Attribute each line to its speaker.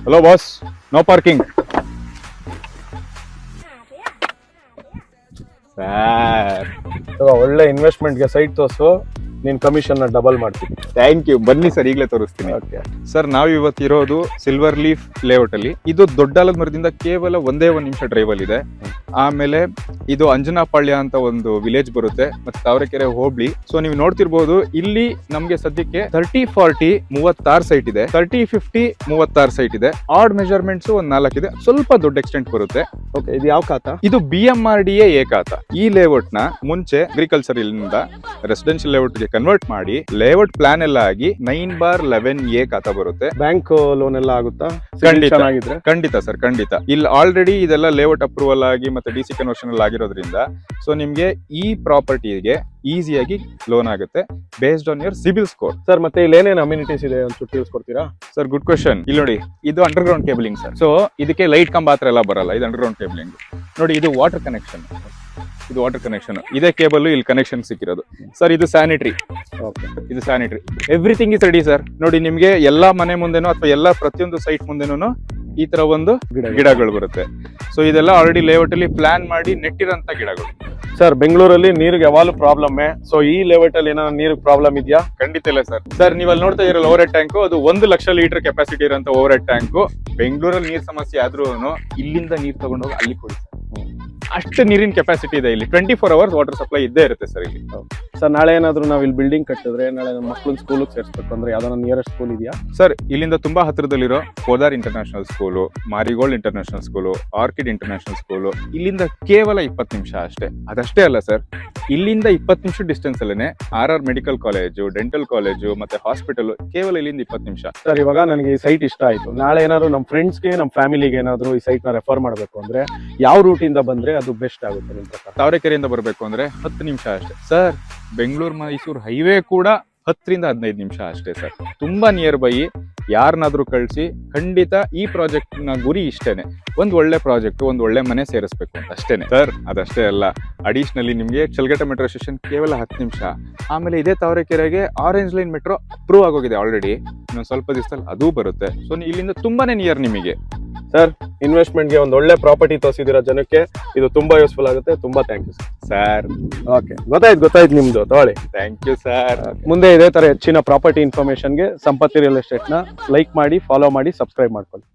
Speaker 1: Hello boss, no parking.
Speaker 2: ಒಳ್ಳೆ ಇನ್ವೆಸ್ಟ್ಮೆಂಟ್ಗೆ site ತೋರಿಸು, ನೀನ್ ಕಮಿಷನ್ ಡಬಲ್ ಮಾಡ್ತೀನಿ.
Speaker 1: Thank you. ಬನ್ನಿ ಸರ್, ಈಗಲೇ ತೋರಿಸ್ತೀನಿ. ಸರ್, ನಾವು ಇವತ್ತಿರೋದು ಸಿಲ್ವರ್ ಲೀಫ್ ಲೇಔಟ್ ಅಲ್ಲಿ. ಇದು ದೊಡ್ಡಾಲದ ಮರದಿಂದ ಕೇವಲ ಒಂದೇ 1 ನಿಮಿಷ ಡ್ರೈವ್ ಅಲ್ಲಿ ಇದೆ. ಆಮೇಲೆ ಇದು ಅಂಜನಾಪಾಳ್ಯ ಅಂತ ಒಂದು ವಿಲೇಜ್ ಬರುತ್ತೆ, ಮತ್ತೆ ತಾವರೆಕೆರೆ ಹೋಬಳಿ. ಸೊ ನೀವು ನೋಡ್ತಿರ್ಬೋದು, ಇಲ್ಲಿ ನಮ್ಗೆ ಸದ್ಯಕ್ಕೆ 30-40 36 ಸೈಟ್ ಇದೆ, 30-50 36 ಸೈಟ್ ಇದೆ. ಆಡ್ ಮೆಜರ್ಮೆಂಟ್ಸ್ ಒಂದ್ 4 ಇದೆ, ಸ್ವಲ್ಪ ದೊಡ್ಡ ಎಕ್ಸ್ಟೆಂಟ್ ಬರುತ್ತೆ.
Speaker 2: ಓಕೆ, ಇದು ಯಾವ ಖಾತಾ?
Speaker 1: ಇದು BMRDA ಎ ಖಾತಾ. ಈ ಲೇಔಟ್ ನ ಮುಂಚೆ ಅಗ್ರಿಕಲ್ಚರ್ ಇಂದ ರೆಸಿಡೆನ್ಷಿಯಲ್ ಲೇಔಟ್ ಗೆ ಕನ್ವರ್ಟ್ ಮಾಡಿ ಲೇಔಟ್ ಪ್ಲಾನ್ ಎಲ್ಲ ಆಗಿ 9/11 ಎ ಖಾತಾ ಬರುತ್ತೆ.
Speaker 2: ಬ್ಯಾಂಕ್ ಲೋನ್ ಎಲ್ಲ ಆಗುತ್ತಾ?
Speaker 1: ಖಂಡಿತ ಸರ್, ಖಂಡಿತ. ಇಲ್ಲಿ ಆಲ್ರೆಡಿ ಇದೆಲ್ಲ ಲೇಔಟ್ ಅಪ್ರೂವಲ್ ಆಗಿ ಮತ್ತೆ DC ಕನ್ವರ್ಷನ್ ಅಲ್ಲಿ ಆಗಿರೋದ್ರಿಂದ ಸೊ ನಿಮ್ಗೆ ಈ ಪ್ರಾಪರ್ಟಿಗೆ ಈಸಿಯಾಗಿ ಲೋನ್ ಆಗುತ್ತೆ based on your CIBIL score.
Speaker 2: Sir, ಮತ್ತೆ ಇಲ್ಲಿ ಏನೇನು ಅಮ್ಯುನಿಟೀಸ್ ಇದೆ ಅಂತ ತಿಳಿಸ್ಕೊಡ್ತೀರಾ?
Speaker 1: Sir, good question. ಇಲ್ಲಿ ನೋಡಿ, ಇದು ಅಂಡರ್ಗ್ರೌಂಡ್ ಕೇಬಲಿಂಗ್ ಸರ್. ಸೊ ಇದಕ್ಕೆ ಲೈಟ್ ಕಂಬ ಹತ್ರ ಎಲ್ಲ ಬರಲ್ಲ, ಇದು ಅಂಡರ್ಗ್ರೌಂಡ್ ಕೇಬಲಿಂಗ್. ನೋಡಿ, ಇದು ವಾಟರ್ ಕನೆಕ್ಷನ್. ಇದು ವಾಟರ್ ಕನೆಕ್ಷನ್, ಇದೇ ಕೇಬಲ್ ಇಲ್ಲಿ ಕನೆಕ್ಷನ್ ಸಿಕ್ಕಿರೋದು. ಸರ್, ಇದು ಸ್ಯಾನಿಟರಿ. ಇದು sanitary, everything is ready sir. ನೋಡಿ, ನಿಮ್ಗೆ ಎಲ್ಲಾ ಮನೆ ಮುಂದೆನೋ ಅಥವಾ ಎಲ್ಲಾ ಪ್ರತಿಯೊಂದು ಸೈಟ್ ಮುಂದೆನೂ ಈ ತರ ಒಂದು ಗಿಡಗಳು ಬರುತ್ತೆ. ಸೊ ಇದೆಲ್ಲ ಆಲ್ರೆಡಿ ಲೇಔಟ್ ಅಲ್ಲಿ ಪ್ಲಾನ್ ಮಾಡಿ ನೆಟ್ಟಿರೋಂತ ಗಿಡಗಳು.
Speaker 2: ಸರ್, ಬೆಂಗಳೂರಲ್ಲಿ ನೀರಿಗೆ ಯಾವಾಗಲೂ ಪ್ರಾಬ್ಲಮ್. ಸೊ ಈ ಲೇಔಟ್ ಅಲ್ಲಿ ಏನೋ ನೀರಿಗೆ ಪ್ರಾಬ್ಲಮ್ ಇದೆಯಾ?
Speaker 1: ಖಂಡಿತ ಇಲ್ಲ ಸರ್. ಸರ್, ನೀವು ಅಲ್ಲಿ ನೋಡ್ತಾ ಇರಲ್ಲ ಓವರ್ ಹೆಡ್ ಟ್ಯಾಂಕ್, ಅದು 1 ಲಕ್ಷ ಲೀಟರ್ ಕೆಪಾಸಿಟಿ ಇರೋಂತ ಓವರ್ ಹೆಡ್ ಟ್ಯಾಂಕ್. ಬೆಂಗಳೂರಲ್ಲಿ ನೀರ್ ಸಮಸ್ಯೆ ಆದ್ರೂ ಇಲ್ಲಿಂದ ನೀರ್ ತಗೊಂಡೋಗಿ ಅಲ್ಲಿ ಕೊಡಿ ಸರ್. ಅಷ್ಟು ನೀರಿನ ಕೆಪಾಸಿಟಿ ಇದೆ ಇಲ್ಲಿ. 24 hours ವಾಟರ್ ಸಪ್ಲೈ ಇದ್ದೇ ಇರುತ್ತೆ ಸರ್ ಇಲ್ಲಿ.
Speaker 2: ಸರ್, ನಾಳೆ ಏನಾದ್ರು ನಾವು ಇಲ್ಲಿ ಬಿಲ್ಡಿಂಗ್ ಕಟ್ಟಿದ್ರೆ, ನಾಳೆ ನಮ್ಮ ಮಕ್ಕಳನ್ನ ಸ್ಕೂಲಿಗೆ ಸೇರಿಸಬೇಕು ಅಂದ್ರೆ ಯಾವ್ದಾರ ನಿಯರೆಸ್ಟ್ ಸ್ಕೂಲ್ ಇದೆಯಾ?
Speaker 1: ಸರ್, ಇಲ್ಲಿಂದ ತುಂಬಾ ಹತ್ತಿರದಲ್ಲಿರೋ Kodar international school, marigold international school, orchid international school, ಇಲ್ಲಿಂದ ಕೇವಲ 20 ನಿಮಿಷ ಅಷ್ಟೇ. ಅದಷ್ಟೇ ಅಲ್ಲ ಸರ್, ಇಲ್ಲಿಂದ 20 ನಿಮಿಷ ಡಿಸ್ಟೆನ್ಸ್ ಅಲ್ಲೇ RR medical college, dental college ಮತ್ತೆ ಹಾಸ್ಪಿಟಲ್ ಕೇವಲ ಇಲ್ಲಿಂದ 20 ನಿಮಿಷ.
Speaker 2: ಸರ್, ಇವಾಗ ನನಗೆ ಈ ಸೈಟ್ ಇಷ್ಟ ಆಯ್ತು. ನಾಳೆ ಏನಾದ್ರು ನಮ್ಮ ಫ್ರೆಂಡ್ಸ್ಗೆ, ನಮ್ಮ ಫ್ಯಾಮಿಲಿಗೆ ಏನಾದ್ರು ಈ ಸೈಟ್ ನ ರೆಫರ್ ಮಾಡಬೇಕು ಅಂದ್ರೆ ಯಾವ ರೂಟ್ ಇಂದ ಬಂದ್ರೆ ಅದು ಬೆಸ್ಟ್ ಆಗುತ್ತೆ ನಿಮ್ ಪ್ರಕಾರ?
Speaker 1: ತಾವರೆಕೆರೆಯಿಂದ ಬರಬೇಕು ಅಂದ್ರೆ 10 ನಿಮಿಷ ಅಷ್ಟೇ ಸರ್. ಬೆಂಗಳೂರು ಮೈಸೂರು ಹೈವೇ ಕೂಡ 10-15 ನಿಮಿಷ ಅಷ್ಟೇ ಸರ್. ತುಂಬಾ ನಿಯರ್ ಬೈ. ಯಾರನ್ನಾದ್ರೂ ಕಳಿಸಿ, ಖಂಡಿತ ಈ ಪ್ರಾಜೆಕ್ಟ್ ನ ಗುರಿ ಇಷ್ಟೇನೆ, ಒಂದ್ ಒಳ್ಳೆ ಪ್ರಾಜೆಕ್ಟ್, ಒಂದ್ ಒಳ್ಳೆ ಮನೆ ಸೇರಿಸಬೇಕು ಅಂತ ಅಷ್ಟೇನೆ ಸರ್. ಅದಷ್ಟೇ ಅಲ್ಲ, ಅಡಿಷನಲಿ ನಿಮ್ಗೆ ಚಳ್ಳಕೆರೆ ಮೆಟ್ರೋ ಸ್ಟೇಷನ್ ಕೇವಲ 10 ನಿಮಿಷ. ಆಮೇಲೆ ಇದೇ ತಾವರೆಕೆರೆಗೆ ಆರೆಂಜ್ ಲೈನ್ ಮೆಟ್ರೋ ಅಪ್ರೂವ್ ಆಗೋಗಿದೆ ಆಲ್ರೆಡಿ, ಇನ್ನೊಂದು ಸ್ವಲ್ಪ ದಿವಸದಲ್ಲಿ ಅದು ಬರುತ್ತೆ. ಸೊ ಇಲ್ಲಿಂದ ತುಂಬಾನೇ ನಿಯರ್ ನಿಮಗೆ.
Speaker 2: ಸರ್, ಇನ್ವೆಸ್ಟ್ಮೆಂಟ್ಗೆ ಒಂದು ಒಳ್ಳೆ ಪ್ರಾಪರ್ಟಿ ತೋರಿಸಿದಿರೋ ಜನಕ್ಕೆ ಇದು ತುಂಬಾ ಯೂಸ್ಫುಲ್ ಆಗುತ್ತೆ. ತುಂಬಾ ಥ್ಯಾಂಕ್ ಯು
Speaker 1: ಸರ್.
Speaker 2: ಓಕೆ, ಗೊತ್ತಾಯ್ತು ನಿಮ್ದು. ತಗೊಳ್ಳಿ.
Speaker 1: Thank you sir.
Speaker 2: ಮುಂದೆ ಇದೇ ತರ ಹೆಚ್ಚಿನ ಪ್ರಾಪರ್ಟಿ ಇನ್ಫಾರ್ಮೇಶನ್ಗೆ ಸಂಪತ್ತಿ ರಿಯಲ್ ಎಸ್ಟೇಟ್ ನ ಲೈಕ್ ಮಾಡಿ, ಫಾಲೋ ಮಾಡಿ, ಸಬ್ಸ್ಕ್ರೈಬ್ ಮಾಡ್ಕೊಳ್ಳಿ.